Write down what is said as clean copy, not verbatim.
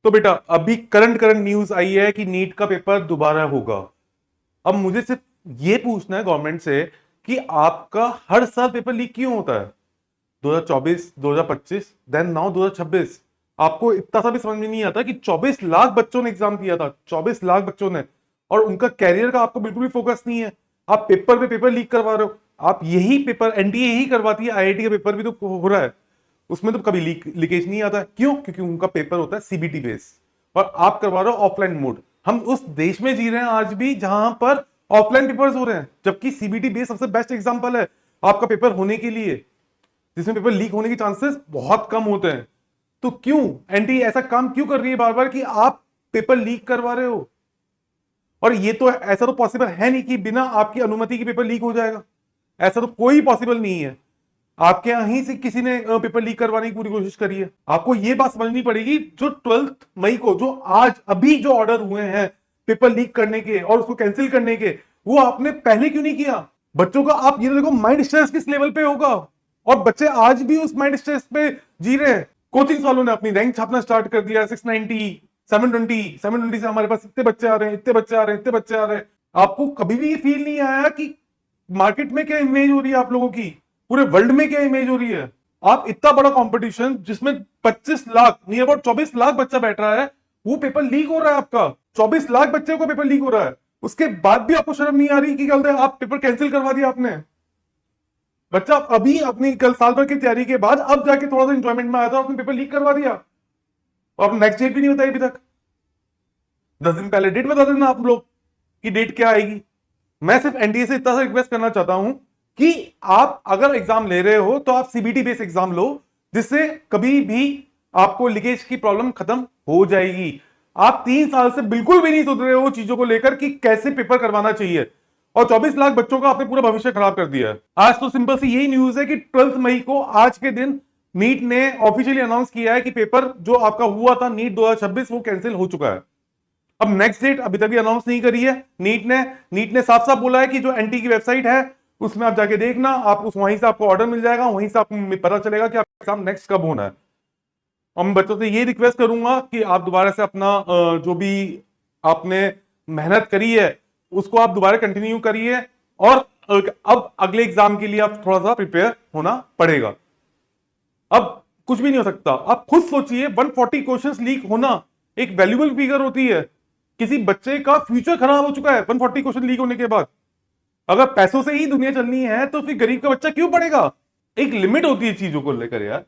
तो बेटा अभी करंट न्यूज आई है कि नीट का पेपर दोबारा होगा। अब मुझे सिर्फ ये पूछना है गवर्नमेंट से कि आपका हर साल पेपर लीक क्यों होता है? 2024, 2025, देन नाउ 2026। आपको इतना सा भी समझ में नहीं आता कि 24 लाख बच्चों ने एग्जाम दिया था, 24 लाख बच्चों ने, और उनका कैरियर का आपको बिल्कुल भी फोकस नहीं है। आप पेपर पे पेपर लीक करवा रहे हो। आप यही पेपर एनटीए ही करवाती है, आईआईटी का पेपर भी तो हो रहा है, उसमें तो कभी लीकेज नहीं आता। क्यों? क्योंकि उनका पेपर होता है सीबीटी बेस, और आप करवा रहे हो ऑफलाइन मोड। हम उस देश में जी रहे हैं आज भी जहां पर ऑफलाइन पेपर्स हो रहे हैं, जबकि सीबीटी बेस सबसे बेस्ट एग्जांपल है आपका पेपर होने के लिए, जिसमें पेपर लीक होने के चांसेस बहुत कम होते हैं। तो क्यों एनटी ऐसा काम क्यों कर रही है बार बार कि आप पेपर लीक करवा रहे हो? और ये तो ऐसा तो पॉसिबल है नहीं कि बिना आपकी अनुमति के पेपर लीक हो जाएगा। ऐसा तो कोई पॉसिबल नहीं है। आपके यहां ही से किसी ने पेपर लीक करवाने की पूरी कोशिश करी है। आपको यह बात समझनी पड़ेगी, जो 12 मई को, जो आज अभी जो ऑर्डर हुए हैं पेपर लीक करने के और उसको कैंसिल करने के, वो आपने पहले क्यों नहीं किया? बच्चों का आप ये देखो माइंड स्ट्रेस किस लेवल पे होगा, और बच्चे आज भी उस माइंड स्ट्रेस पे जी रहे हैं। कोचिंग वालों ने अपनी रैंक छापना स्टार्ट कर दिया, 690, 720 से हमारे पास इतने बच्चे आ रहे हैं, इतने बच्चे आ रहे हैं, इतने बच्चे आ रहे हैं। आपको कभी भी ये फील नहीं आया कि मार्केट में क्या इमेज हो रही है आप लोगों की, पूरे वर्ल्ड में क्या इमेज हो रही है? आप इतना बड़ा कंपटीशन जिसमें 25 लाख, नियर अबाउट 24 लाख बच्चा बैठ रहा है, वो पेपर लीक हो रहा है आपका। 24 लाख बच्चे को पेपर लीक हो रहा है, उसके बाद भी आपको शर्म नहीं आ रही कि क्या बोलते हैं, आप पेपर कैंसिल करवा दिया आपने। बच्चा अभी अपनी कल साल भर की तैयारी के बाद अब जाके थोड़ा सा इंजॉयमेंट में आया था, आपने पेपर लीक करवा दिया, और नेक्स्ट डेट भी नहीं बताई अभी तक। 10 दिन पहले डेट बता देना आप लोग कि डेट क्या आएगी। मैं सिर्फ एनडीए से इतना सा रिक्वेस्ट करना चाहता हूं कि आप अगर एग्जाम ले रहे हो तो आप सीबीटी बेस्ड एग्जाम लो, जिससे कभी भी आपको लीकेज की प्रॉब्लम खत्म हो जाएगी। आप 3 साल से बिल्कुल भी नहीं सोच रहे हो चीजों को लेकर कि कैसे पेपर करवाना चाहिए, और 24 लाख बच्चों का आपने पूरा भविष्य खराब कर दिया है। आज तो सिंपल सी यही न्यूज है कि 12 मई को, आज के दिन, नीट ने ऑफिशियली अनाउंस किया है कि पेपर जो आपका हुआ था नीट 2026 वो कैंसिल हो चुका है। अब नेक्स्ट डेट अभी तक भी अनाउंस नहीं करी है नीट ने साफ साफ बोला है कि जो एनटी की वेबसाइट है उसमें आप जाके देखना, आप उस वहीं से आपको ऑर्डर मिल जाएगा, वहीं से आपको पता चलेगा कि आपका एग्जाम नेक्स्ट कब होना है। और मैं बच्चों से ये रिक्वेस्ट करूंगा कि आप दोबारा से अपना जो भी आपने मेहनत करी है उसको आप दोबारा कंटिन्यू करिए, और अब अगले एग्जाम के लिए आप थोड़ा सा प्रिपेयर होना पड़ेगा। अब कुछ भी नहीं हो सकता। आप खुद सोचिए, 140 क्वेश्चंस लीक होना एक वैल्यूबल फिगर होती है। किसी बच्चे का फ्यूचर खराब हो चुका है 140 क्वेश्चन लीक होने के बाद। अगर पैसों से ही दुनिया चलनी है तो फिर गरीब का बच्चा क्यों पढ़ेगा? एक लिमिट होती है चीजों को लेकर यार।